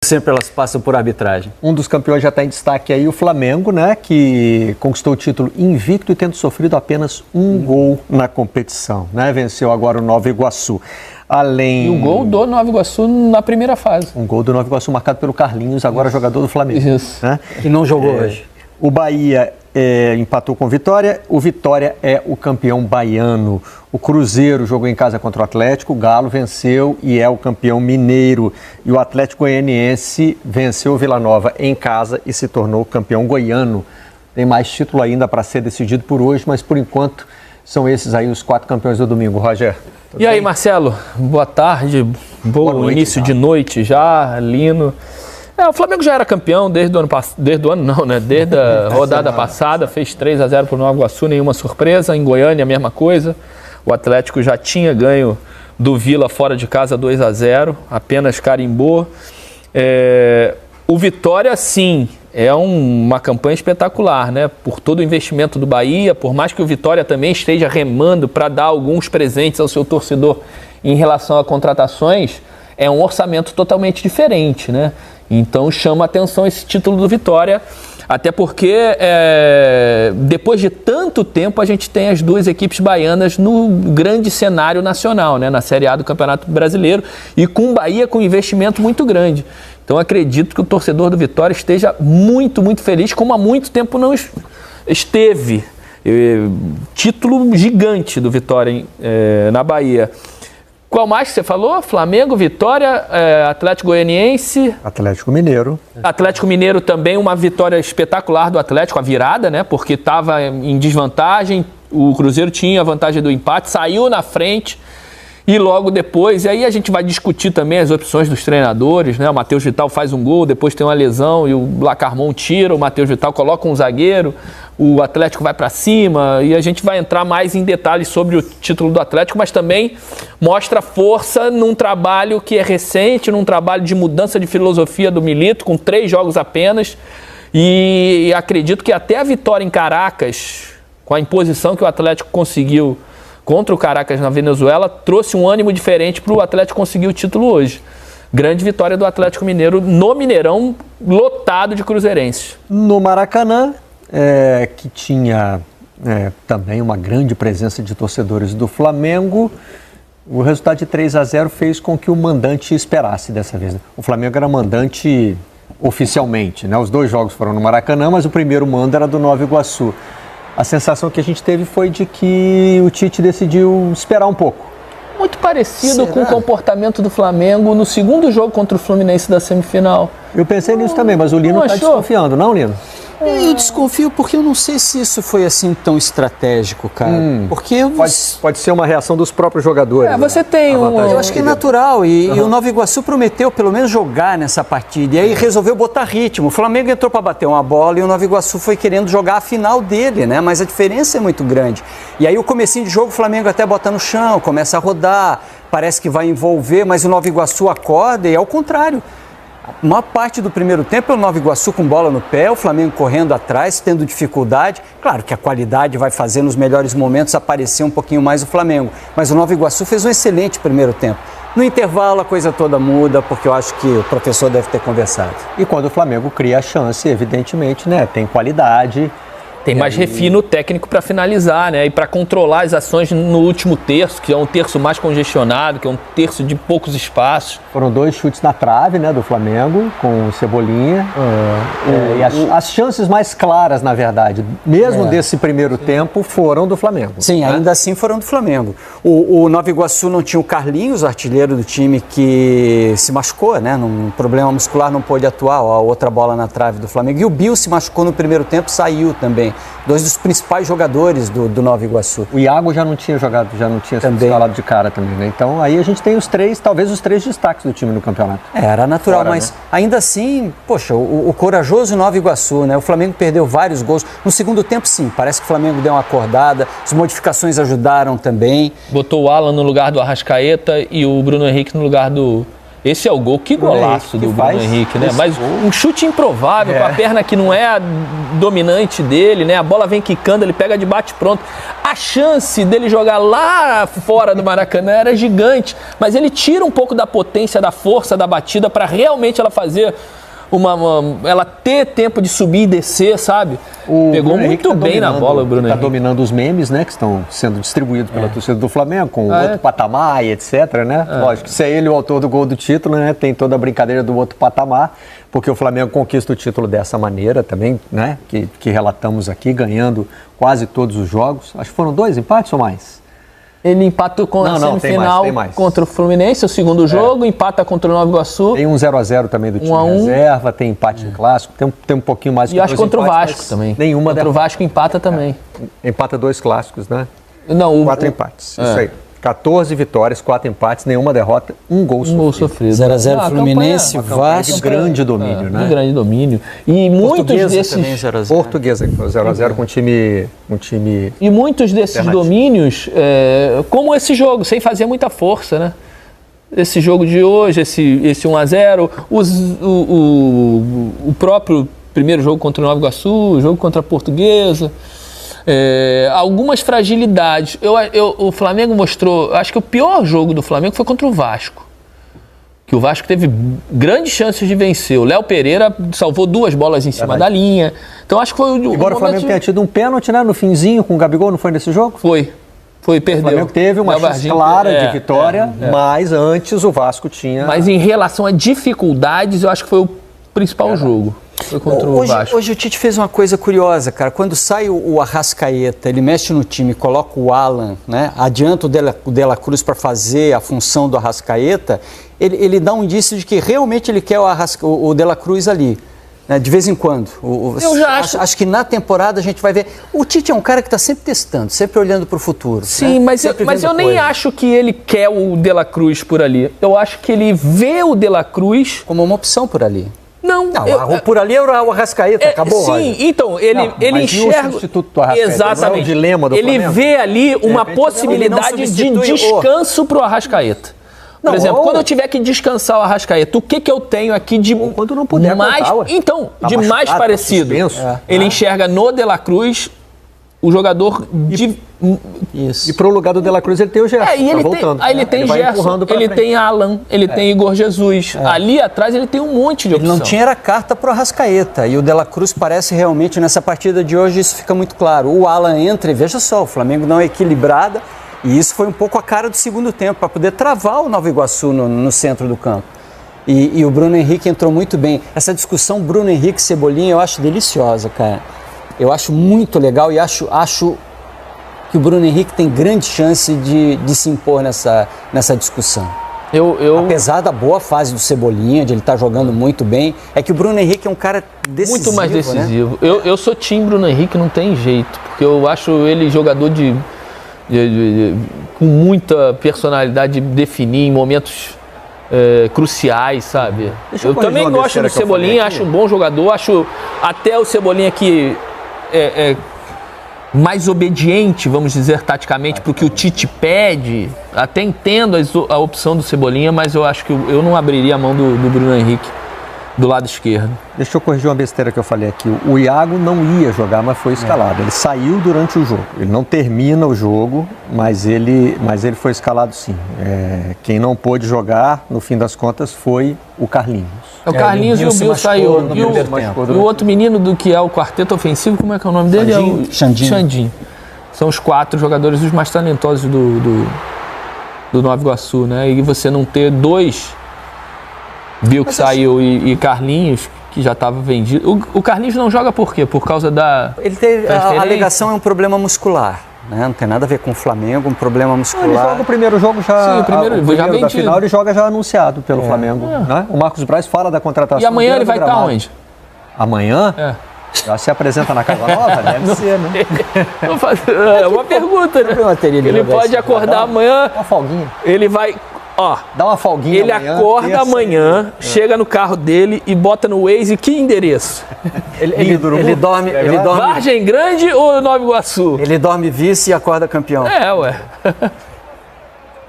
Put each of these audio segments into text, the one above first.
Sempre elas passam por arbitragem. Um dos campeões já está em destaque aí, o Flamengo, né, que conquistou o título invicto e tendo sofrido apenas um gol na competição, né? Venceu agora o Nova Iguaçu. E o gol do Nova Iguaçu na primeira fase. Um gol do Nova Iguaçu marcado pelo Carlinhos, agora jogador do Flamengo. Isso. Né? Que não jogou hoje. O Bahia empatou com o Vitória. O Vitória é o campeão baiano. O Cruzeiro jogou em casa contra o Atlético. O Galo venceu e é o campeão mineiro. E o Atlético Goianiense venceu o Vila Nova em casa e se tornou campeão goiano. Tem mais título ainda para ser decidido por hoje, mas por enquanto são esses aí os 4 campeões do domingo. Roger. E aí, Marcelo? Boa tarde. Boa noite, início de noite já, Lino. O Flamengo já era campeão desde a rodada passada, fez 3-0 para o Nova Iguaçu, nenhuma surpresa. Em Goiânia, a mesma coisa. O Atlético já tinha ganho do Vila fora de casa 2-0, apenas carimbou. O Vitória, sim, é uma campanha espetacular, né? Por todo o investimento do Bahia, por mais que o Vitória também esteja remando para dar alguns presentes ao seu torcedor em relação a contratações, é um orçamento totalmente diferente, né? Então chama a atenção esse título do Vitória, até porque depois de tanto tempo a gente tem as duas equipes baianas no grande cenário nacional, né? Na Série A do Campeonato Brasileiro e com o Bahia com investimento muito grande. Então acredito que o torcedor do Vitória esteja muito, muito feliz, como há muito tempo não esteve. Título gigante do Vitória na Bahia. Qual mais que você falou? Flamengo, Vitória, Atlético Goianiense... Atlético Mineiro. Atlético Mineiro também, uma vitória espetacular do Atlético, a virada, né? Porque estava em desvantagem, o Cruzeiro tinha a vantagem do empate, saiu na frente e logo depois... E aí a gente vai discutir também as opções dos treinadores, né? O Matheus Vital faz um gol, depois tem uma lesão e o Lacarmon tira, o Matheus Vital coloca um zagueiro, o Atlético vai para cima e a gente vai entrar mais em detalhes sobre o título do Atlético, mas também mostra força num trabalho que é recente, num trabalho de mudança de filosofia do Milito, com 3 jogos apenas, e acredito que até a vitória em Caracas, com a imposição que o Atlético conseguiu contra o Caracas na Venezuela, trouxe um ânimo diferente para o Atlético conseguir o título hoje. Grande vitória do Atlético Mineiro no Mineirão, lotado de cruzeirenses. No Maracanã, que tinha também uma grande presença de torcedores do Flamengo, o resultado de 3-0 fez com que o mandante esperasse dessa vez. O Flamengo era mandante oficialmente, né? Os 2 jogos foram no Maracanã, mas o primeiro mando era do Nova Iguaçu. A sensação que a gente teve foi de que o Tite decidiu esperar um pouco. Muito parecido com o comportamento do Flamengo no segundo jogo contra o Fluminense da semifinal. Eu pensei nisso também, mas o Lino está desconfiando, não, Lino? Eu desconfio porque eu não sei se isso foi assim tão estratégico, cara. Porque pode ser uma reação dos próprios jogadores. Você tem eu acho que é natural e o Nova Iguaçu prometeu pelo menos jogar nessa partida e aí resolveu botar ritmo. O Flamengo entrou para bater uma bola e o Nova Iguaçu foi querendo jogar a final dele, né? Mas a diferença é muito grande. E aí o comecinho de jogo o Flamengo até bota no chão, começa a rodar, parece que vai envolver, mas o Nova Iguaçu acorda e é o contrário. Uma parte do primeiro tempo é o Nova Iguaçu com bola no pé, o Flamengo correndo atrás, tendo dificuldade. Claro que a qualidade vai fazer nos melhores momentos aparecer um pouquinho mais o Flamengo, mas o Nova Iguaçu fez um excelente primeiro tempo. No intervalo a coisa toda muda, porque eu acho que o professor deve ter conversado. E quando o Flamengo cria a chance, evidentemente, né, tem qualidade. Tem mais refino técnico para finalizar, né? E para controlar as ações no último terço, que é um terço mais congestionado, que é um terço de poucos espaços. Foram 2 chutes na trave, né, do Flamengo, com o Cebolinha. E as chances mais claras, na verdade, mesmo desse primeiro tempo, foram do Flamengo. Sim, ainda assim foram do Flamengo. O Nova Iguaçu não tinha o Carlinhos, artilheiro do time, que se machucou, né? Num problema muscular, não pôde atuar. A outra bola na trave do Flamengo. E o Bill se machucou no primeiro tempo, saiu também. 2 dos principais jogadores do Nova Iguaçu. O Iago já não tinha jogado, já não tinha sido escalado de cara também, né? Então aí a gente tem talvez os 3 destaques do time no campeonato. Era natural, mas ainda assim, poxa, o corajoso Nova Iguaçu, né? O Flamengo perdeu vários gols. No segundo tempo, sim, parece que o Flamengo deu uma acordada, as modificações ajudaram também. Botou o Alan no lugar do Arrascaeta e o Bruno Henrique no lugar do Esse é o gol, que golaço do Bruno Henrique, né? Mas um chute improvável, com a perna que não é a dominante dele, né? A bola vem quicando, ele pega de bate pronto. A chance dele jogar lá fora do Maracanã era gigante, mas ele tira um pouco da potência, da força da batida para realmente ela fazer ela ter tempo de subir e descer, sabe? Pegou muito bem na bola o Bruno Henrique. Está dominando os memes, né? Que estão sendo distribuídos pela torcida do Flamengo, com outro patamar e etc, né? Lógico, se é ele o autor do gol do título, né? Tem toda a brincadeira do outro patamar, porque o Flamengo conquista o título dessa maneira também, né? Que relatamos aqui, ganhando quase todos os jogos. Acho que foram 2 empates ou mais? Ele empatou com a semifinal contra o Fluminense, o segundo jogo, empata contra o Nova Iguaçu. Tem um 0x0 também do time reserva, tem empate em clássico, tem um pouquinho mais. E acho contra o Vasco também. Nenhuma contra o Vasco empata também. Empata 2 clássicos, né? Não, 4 empates, isso aí. 14 vitórias, 4 empates, nenhuma derrota, um gol sofrido. 0x0 Fluminense, Vasco. De grande domínio, né? De grande domínio. E muitos desses... Portuguesa, 0x0 com um time... E muitos desses domínios, como esse jogo, sem fazer muita força, né? Esse jogo de hoje, esse 1x0, o próprio primeiro jogo contra o Nova Iguaçu, o jogo contra a Portuguesa... algumas fragilidades. O Flamengo mostrou, acho que o pior jogo do Flamengo foi contra o Vasco, que o Vasco teve grandes chances de vencer. O Léo Pereira salvou 2 bolas em cima da linha, então acho que foi embora o Flamengo tenha tido um pênalti, né, no finzinho com o Gabigol, não foi nesse jogo? Foi, perdeu. O Flamengo teve uma chance clara de vitória, mas antes o Vasco tinha... Mas em relação a dificuldades, eu acho que foi o principal jogo. Foi contra o Vasco. Hoje o Tite fez uma coisa curiosa, cara. Quando sai o Arrascaeta, ele mexe no time, coloca o Alan, né? Adianta o De La Cruz para fazer a função do Arrascaeta, ele dá um indício de que realmente ele quer o De La Cruz ali. Né? De vez em quando. Eu já acho que na temporada a gente vai ver. O Tite é um cara que está sempre testando, sempre olhando para o futuro. Sim, né? mas eu nem acho que ele quer o De La Cruz por ali. Eu acho que ele vê o De La Cruz como uma opção por ali. Não, por ali é o Arrascaeta, acabou. Sim, Roger. então, ele enxerga... O substituto do Arrascaeta, exatamente. Não é o dilema do ele Flamengo. vê ali uma possibilidade de descanso para o Arrascaeta. Por exemplo, quando eu tiver que descansar o Arrascaeta, o que eu tenho aqui de quando não puder mais... Então, de mais parecido. Ele enxerga no De La Cruz o jogador de... Isso. E pro lugar do De La Cruz ele tem o Gerson, voltando. Aí ele tem Gerson, ele tem Alan, ele tem Igor Jesus. Ali atrás ele tem um monte de opção. Ele não tinha era carta pro Arrascaeta. E o De La Cruz parece realmente, nessa partida de hoje, isso fica muito claro. O Alan entra e veja só, o Flamengo não é equilibrada. E isso foi um pouco a cara do segundo tempo, para poder travar o Nova Iguaçu no centro do campo. E o Bruno Henrique entrou muito bem. Essa discussão Bruno Henrique Cebolinha eu acho deliciosa, cara. Eu acho muito legal e acho que o Bruno Henrique tem grande chance de se impor nessa discussão. Apesar da boa fase do Cebolinha, de ele estar jogando muito bem, é que o Bruno Henrique é um cara decisivo. Muito mais decisivo. Né? Eu sou time Bruno Henrique, não tem jeito, porque eu acho ele jogador com muita personalidade de definir em momentos cruciais, sabe? Eu também gosto do Cebolinha, acho um bom jogador, acho até o Cebolinha que mais obediente, vamos dizer, taticamente, para o que o Tite pede. Até entendo a opção do Cebolinha, mas eu acho que eu não abriria a mão do Bruno Henrique do lado esquerdo. Deixa eu corrigir uma besteira que eu falei aqui. O Iago não ia jogar, mas foi escalado. Ele saiu durante o jogo. Ele não termina o jogo, mas ele foi escalado sim. Quem não pôde jogar, no fim das contas, foi o Carlinhos. O Carlinhos e o Bill saiu. E o outro menino do que é o quarteto ofensivo, como é que é o nome dele? Xandinho. São os 4 jogadores os mais talentosos do Nova Iguaçu, né? E você não ter 2, Bill que saiu e Carlinhos, que já estava vendido. O Carlinhos não joga por quê? Por causa da... Ele teve, a alegação é um problema muscular. Né? Não tem nada a ver com o Flamengo, um problema muscular. Ele joga o primeiro jogo já. Sim, o primeiro da final ele joga já anunciado pelo Flamengo. Né? O Marcos Braz fala da contratação. E amanhã ele vai estar onde? Amanhã? Já se apresenta na Casa Nova? Deve ser, né? É uma pergunta, né? Ele pode acordar amanhã. Uma folguinha. Ele vai. Dá uma folguinha. Ele acorda amanhã, chega no carro dele e bota no Waze que endereço? Ele dorme. Vargem Grande ou Nova Iguaçu? Ele dorme vice e acorda campeão. Ué.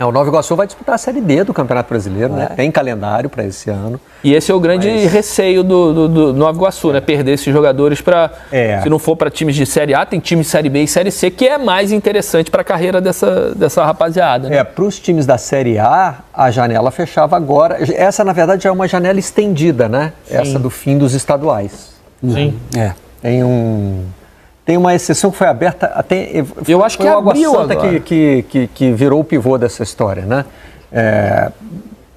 O Nova Iguaçu vai disputar a Série D do Campeonato Brasileiro, né? Tem calendário para esse ano. E esse é o grande receio do Nova Iguaçu, né? Perder esses jogadores para... Se não for para times de Série A, tem time de Série B e Série C, que é mais interessante para a carreira dessa rapaziada. Né? Para os times da Série A janela fechava agora. Essa, na verdade, já é uma janela estendida, né? Sim. Essa do fim dos estaduais. Sim. Tem uma exceção que foi aberta até... Eu acho que foi o Água abriu Santa agora. que virou o pivô dessa história, né?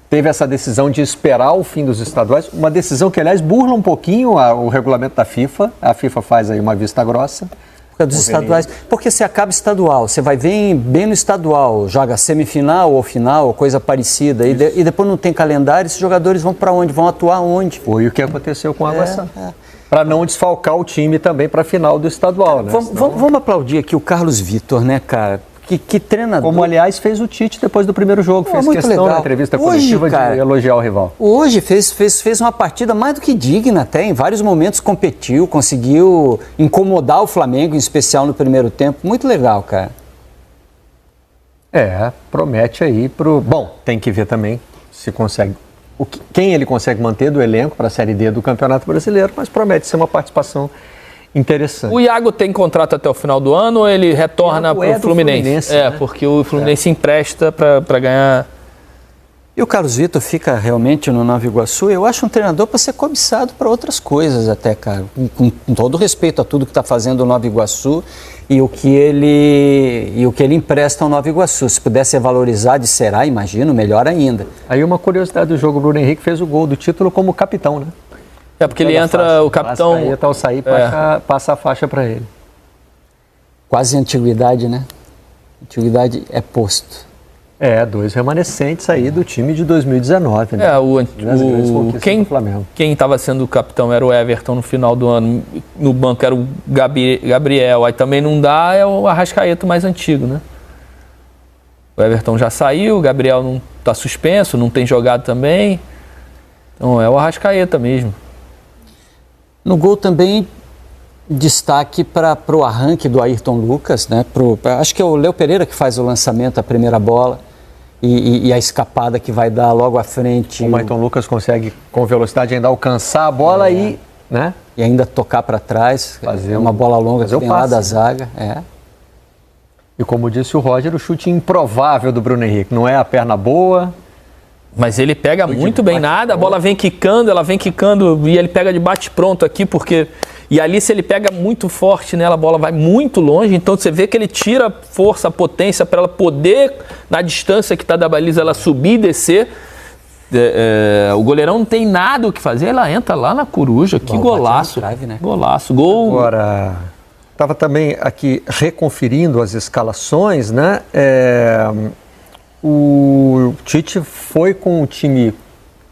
Teve essa decisão de esperar o fim dos estaduais, uma decisão que, aliás, burla um pouquinho o regulamento da FIFA. A FIFA faz aí uma vista grossa. Dos estaduais, porque você acaba estadual, você vai bem no estadual, joga semifinal ou final, coisa parecida, e depois não tem calendário, esses jogadores vão para onde? Vão atuar onde? Foi o que aconteceu com a Água Santa. Para não desfalcar o time também para a final do estadual, né? Vamos aplaudir aqui o Carlos Vitor, né, cara? Que treinador. Como, aliás, fez o Tite depois do primeiro jogo. Fez questão legal. Na entrevista coletiva de elogiar o rival. Hoje fez uma partida mais do que digna até. Em vários momentos competiu, conseguiu incomodar o Flamengo, em especial no primeiro tempo. Muito legal, cara. Promete aí pro... Bom, tem que ver também se consegue... Quem ele consegue manter do elenco para a Série D do Campeonato Brasileiro, mas promete ser uma participação interessante. O Iago tem contrato até o final do ano ou ele retorna para o Fluminense? Né? Porque o Fluminense empresta para ganhar... E o Carlos Vitor fica realmente no Nova Iguaçu, eu acho um treinador para ser cobiçado para outras coisas até, cara. Com todo respeito a tudo que está fazendo o Nova Iguaçu e o que ele empresta ao Nova Iguaçu. Se pudesse ser valorizado, será, imagino, melhor ainda. Aí uma curiosidade do jogo, o Bruno Henrique fez o gol do título como capitão, né? Porque ele entra, o capitão... Ao sair, passa a faixa para ele. Quase antiguidade, né? Antiguidade é posto. 2 remanescentes aí do time de 2019, né? Quem estava sendo o capitão era o Everton no final do ano, no banco era o Gabriel, aí também não dá, é o Arrascaeta mais antigo, né? O Everton já saiu, o Gabriel não está suspenso, não tem jogado também, então é o Arrascaeta mesmo. No gol também, destaque para o arranque do Ayrton Lucas, né? Acho que é o Léo Pereira que faz o lançamento, a primeira bola, e a escapada que vai dar logo à frente. O Ayrton Lucas consegue, com velocidade, ainda alcançar a bola e ainda tocar para trás, fazer uma bola longa que tem lá da zaga. E como disse o Roger, o chute improvável do Bruno Henrique, não é a perna boa... Mas ele pega muito bem nada, a bola vem quicando, e ele pega de bate-pronto aqui, porque... E ali, se ele pega muito forte nela, a bola vai muito longe, então você vê que ele tira força, potência para ela poder, na distância que está da baliza, ela subir e descer. O goleirão não tem nada o que fazer, ela entra lá na coruja, que golaço. Drive, né? Golaço, gol. Agora, estava também aqui reconferindo as escalações, né? O Tite foi com o time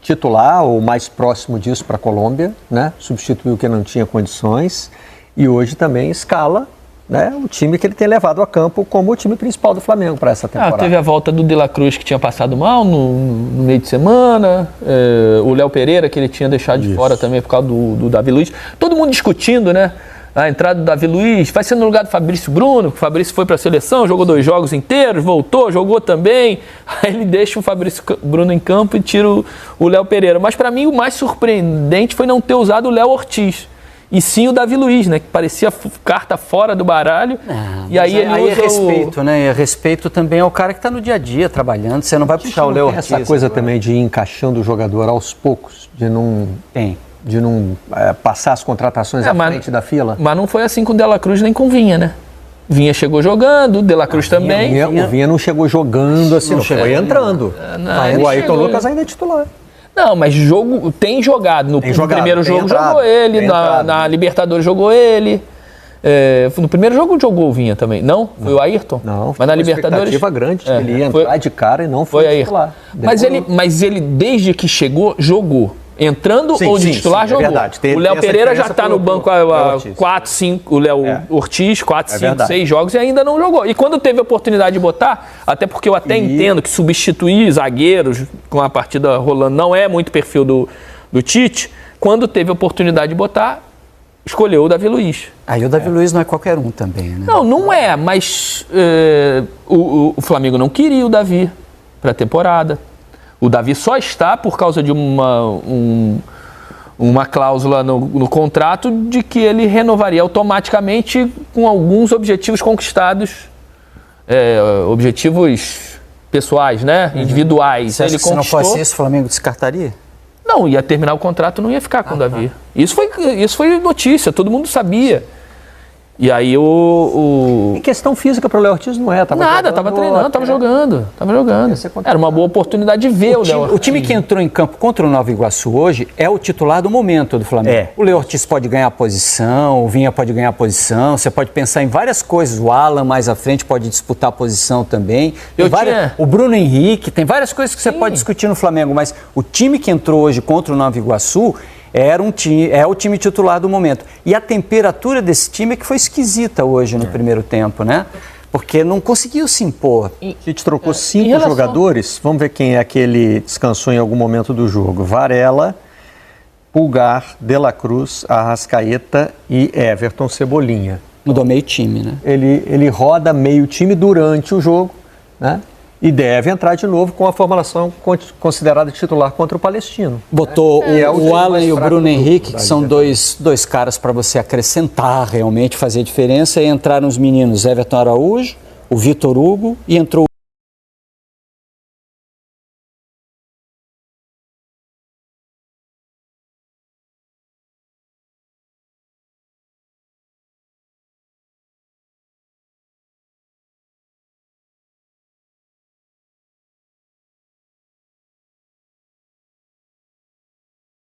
titular, ou mais próximo disso, para a Colômbia, né? Substituiu quem não tinha condições e hoje também escala, né, o time que ele tem levado a campo como o time principal do Flamengo para essa temporada. Teve a volta do De La Cruz, que tinha passado mal no meio de semana, o Léo Pereira, que ele tinha deixado de fora também por causa do Davi Luiz. Todo mundo discutindo, né? A entrada do Davi Luiz vai ser no lugar do Fabrício Bruno, que o Fabrício foi para a seleção, jogou 2 jogos inteiros, voltou, jogou também. Aí ele deixa o Fabrício Bruno em campo e tira o Léo Pereira. Mas para mim o mais surpreendente foi não ter usado o Léo Ortiz. E sim o Davi Luiz, né? Que parecia carta fora do baralho. E aí ele usa respeito, né? E respeito também ao cara que está no dia a dia trabalhando. Você não vai puxar o Léo Ortiz. Essa coisa também de ir encaixando o jogador aos poucos, de não... De não passar as contratações à frente da fila. Mas não foi assim com o De La Cruz nem com o Vinha, né? Vinha chegou jogando, o De La Cruz também. O Vinha não chegou jogando assim, não foi entrando. O Ayrton Lucas ainda é titular. Não, mas tem jogado. No primeiro jogo jogou ele, na Libertadores jogou ele. No primeiro jogo jogou o Vinha também. Não? Foi o Ayrton? Não, mas na Libertadores. Uma expectativa grande de que ele ia entrar de cara e não foi titular. Mas ele, desde que chegou, jogou. Entrando ou de titular, jogou. Verdade. O Léo Pereira já está no banco há 4, 5, o Léo Ortiz, 4, 5, 6 jogos e ainda não jogou. E quando teve a oportunidade de botar, até porque eu entendo que substituir zagueiros com a partida rolando não é muito perfil do Tite, quando teve a oportunidade de botar, escolheu o Davi Luiz. Aí o Davi Luiz não é qualquer um também, né? Não é, mas o Flamengo não queria o Davi. pré-temporada. O Davi só está por causa de uma cláusula no contrato de que ele renovaria automaticamente com alguns objetivos conquistados, objetivos pessoais, né? Individuais. Você acha que se não fosse isso, o Flamengo descartaria? Não, ia terminar o contrato, não ia ficar com o Davi. Isso foi notícia, todo mundo sabia. E aí Em questão física para o Léo Ortiz não é. Tava treinando, tava jogando. Era uma boa oportunidade de ver o Léo Ortiz. O time que entrou em campo contra o Nova Iguaçu hoje é o titular do momento do Flamengo. O Léo Ortiz pode ganhar posição, o Vinha pode ganhar posição, você pode pensar em várias coisas. O Alan mais à frente pode disputar a posição também. O Bruno Henrique, tem várias coisas que você pode discutir no Flamengo, mas o time que entrou hoje contra o Nova Iguaçu é o time titular do momento. E a temperatura desse time é que foi esquisita hoje no primeiro tempo, né? Porque não conseguiu se impor. A gente trocou 5 jogadores. Vamos ver quem é que ele descansou em algum momento do jogo. Varela, Pulgar, De La Cruz, Arrascaeta e Everton Cebolinha. Mudou meio time, né? Ele roda meio time durante o jogo, né? E deve entrar de novo com a formação considerada titular contra o Palestino. Botou o Alan e o Bruno Henrique, que são dois caras para você acrescentar realmente, fazer diferença. E entraram os meninos Everton Araújo, o Vitor Hugo e entrou